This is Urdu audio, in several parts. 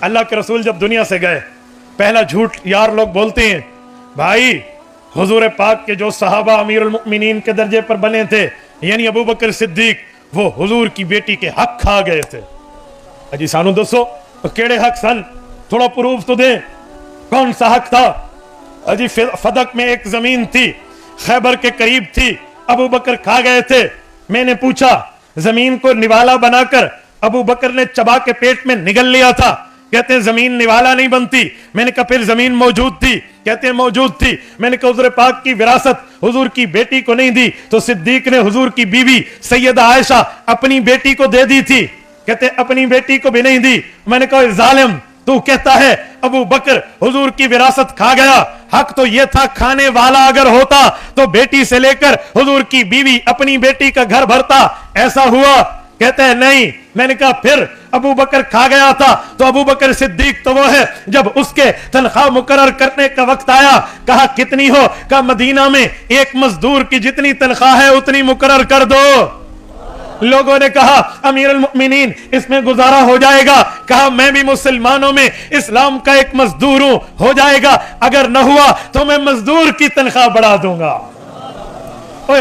اللہ کے رسول جب دنیا سے گئے پہلا جھوٹ یار لوگ بولتے ہیں بھائی حضور پاک کے جو صحابہ امیر المؤمنین کے درجے پر بنے تھے یعنی ابو بکر صدیق وہ حضور کی بیٹی کے حق کھا گئے تھے. اجی سانو دسو کیڑے حق سن, تھوڑا پروف تو دیں کون سا حق تھا. اجی فدق میں ایک زمین تھی خیبر کے قریب تھی, ابو بکر کھا گئے تھے. میں نے پوچھا زمین کو نوالا بنا کر ابو بکر نے چبا کے پیٹ میں نگل لیا تھا. کہتے ہیں زمین نوالا نہیں بنتی. میں نے کہا پھر زمین موجود تھی. کہتے ہیں موجود تھی. میں نے کہا حضور پاک کی وراثت حضور کی بیٹی کو نہیں دی تو صدیق نے حضور کی بیوی سیدہ عائشہ اپنی بیٹی کو دے دی تھی. کہتے ہیں اپنی بیٹی کو بھی نہیں دی. میں نے کہا ظالم تو کہتا ہے ابو بکر حضور کی وراثت کھا گیا. حق تو یہ تھا کھانے والا اگر ہوتا تو بیٹی سے لے کر حضور کی بیوی اپنی بیٹی کا گھر بھرتا. ایسا ہوا؟ کہتے ہیں نہیں. میں نے کہا پھر ابو بکر کھا گیا تھا تو ابو بکر صدیق تو وہ ہے جب اس کے تنخواہ مقرر کرنے کا وقت آیا کہا کتنی ہو؟ کہا مدینہ میں ایک مزدور کی جتنی تنخواہ ہے اتنی مقرر کر دو. لوگوں نے کہا امیر المؤمنین اس میں گزارا ہو جائے گا. کہا میں بھی مسلمانوں میں اسلام کا ایک مزدور ہوں, ہو جائے گا. اگر نہ ہوا تو میں مزدور کی تنخواہ بڑھا دوں گا.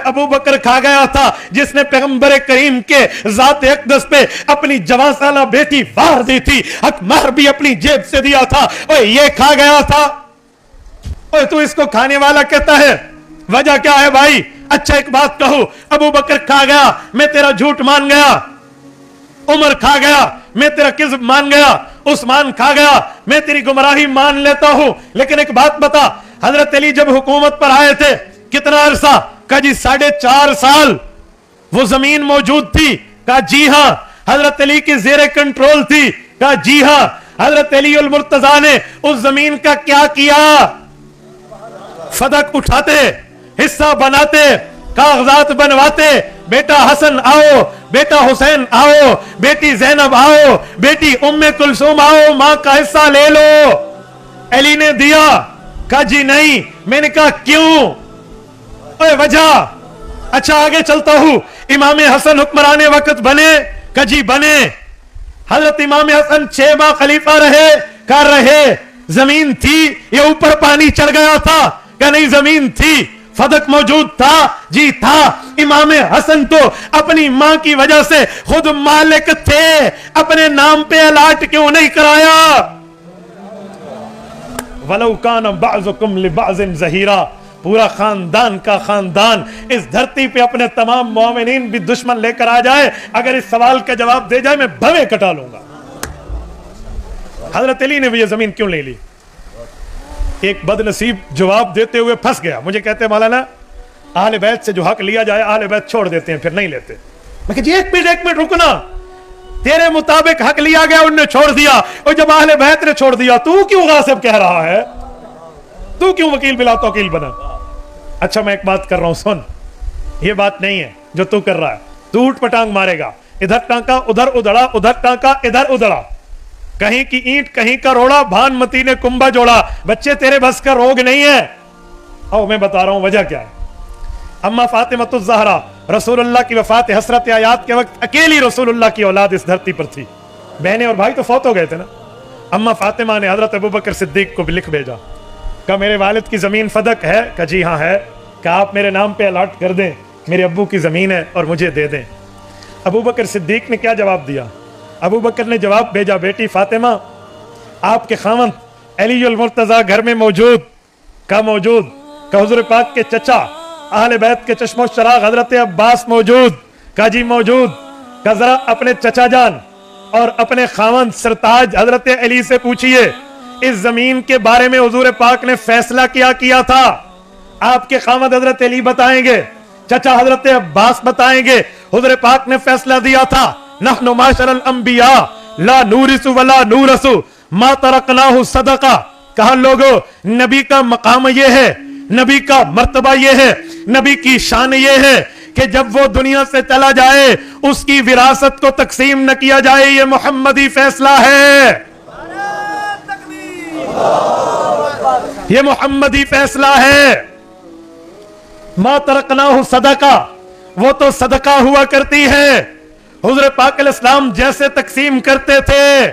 ابو بکر کھا گیا تھا جس نے پیغمبر کریم کے ذات اقدس پہ اپنی 12 سالہ بیٹی وار دی تھی, حق مہر بھی اپنی جیب سے دیا تھا. یہ کھا گیا تھا. تو اس کو کھانے والا کہتا ہے وجہ کیا ہے بھائی؟ اچھا ایک بات کہو, ابو بکر کھا گیا میں تیرا جھوٹ مان گیا, عمر کھا گیا میں تیرا کذب مان گیا, عثمان کھا گیا میں تیری گمراہی مان لیتا ہوں, لیکن ایک بات بتا حضرت علی جب حکومت پر آئے تھے کتنا عرصہ؟ کہا جی 4.5 سال. وہ زمین موجود تھی؟ کہا جی ہاں. حضرت علی کی زیر کنٹرول تھی؟ کہا جی ہاں. حضرت علی المرتضیٰ نے اس زمین کا کیا کیا؟ فدق اٹھاتے, حصہ بناتے, کاغذات بنواتے, بیٹا حسن آؤ, بیٹا حسین آؤ, بیٹی زینب آؤ, بیٹی ام کلثوم آؤ, ماں کا حصہ لے لو. علی نے دیا؟ کہا جی نہیں. میں نے کہا کیوں؟ وجہ. اچھا آگے چلتا ہوں. امام حسن حکمران وقت بنے؟ کہا جی بنے. حضرت امام حسن 6 ماہ خلیفہ رہے؟ کہا رہے. زمین تھی یا اوپر پانی چڑھ گیا تھا؟ کہا نہیں زمین تھی. فدق موجود تھا؟ جی تھا. امام حسن تو اپنی ماں کی وجہ سے خود مالک تھے, اپنے نام پہ الاٹ کیوں نہیں کرایا؟ وَلَوْ كَانَ بَعْضُكُمْ لِبَعْضٍ ظَهِيرًا. پورا خاندان کا خاندان اس دھرتی پہ اپنے تمام مومنین بھی دشمن لے کر آ جائے, اگر اس سوال کا جواب دے جائے میں بھویں کٹا لوں گا. حضرت علی نے بھی یہ زمین کیوں لے لی؟ ایک بد نصیب جواب دیتے ہوئے پھنس گیا. مجھے کہتے ہیں مولانا اہل بیت سے جو حق لیا جائے اہل بیت چھوڑ دیتے ہیں پھر نہیں لیتے. میں کہ جی ایک منٹ رکنا, تیرے مطابق حق لیا گیا انہوں نے چھوڑ دیا, اور جب اہل بیت نے چھوڑ دیا تو کیوں غاصب کہہ رہا ہے؟ تو کیوں وکیل بلا توکیل بنا؟ اچھا میں ایک بات کر رہا ہوں سن, یہ بات نہیں ہے جو تو کر رہا ہے. تو اٹھ پٹانگ مارے گا, ادھر ٹانکا ادھر ادڑا, ادھر ٹانکا ادھر ادڑا, کہیں کی اینٹ کہیں کا روڑا, بھان متی نے کنبا جوڑا. بچے تیرے بس کا روگ نہیں ہے. او میں بتا رہا ہوں وجہ کیا ہے. اما فاطمۃ الزہرا رسول اللہ کی وفات حسرت آیات کے وقت اکیلی رسول اللہ کی اولاد اس دھرتی پر تھی. بہنیں اور بھائی تو فوت ہو گئے تھے نا. اما فاطمہ نے حضرت ابو بکر صدیق کو بھی لکھ بھیجا, کہا میرے والد کی زمین فدق ہے؟ کہا جی ہاں ہے. کہا آپ میرے نام پہ الاٹ کر دیں, میرے ابو کی زمین ہے اور مجھے دے دیں. ابو بکر صدیق نے کیا جواب دیا؟ ابو بکر نے جواب بھیجا بیٹی فاطمہ آپ کے خاوند علی المرتضیٰ گھر میں موجود؟ کہا موجود. کہا حضور پاک کے چچا اہل بیت کے چشم و چراغ حضرت عباس موجود؟ کہا جی موجود. کہا ذرا اپنے چچا جان اور اپنے خاوند سرتاج حضرت علی سے پوچھئے اس زمین کے بارے میں حضور پاک نے فیصلہ کیا تھا. آپ کے خاوند حضرت علی بتائیں گے, چچا حضرت عباس بتائیں گے. حضور پاک نے فیصلہ دیا تھا نحن معاشر الانبیاء لا نورث ولا نورث ما ترکناہ صدقہ. کہا لوگو نبی کا مقام یہ ہے, نبی کا مرتبہ یہ ہے, نبی کی شان یہ ہے کہ جب وہ دنیا سے چلا جائے اس کی وراثت کو تقسیم نہ کیا جائے. یہ محمدی فیصلہ ہے, یہ محمدی فیصلہ ہے. ما ترکناہ صدقہ, وہ تو صدقہ ہوا کرتی ہے. حضور پاک علیہ السلام جیسے تقسیم کرتے تھے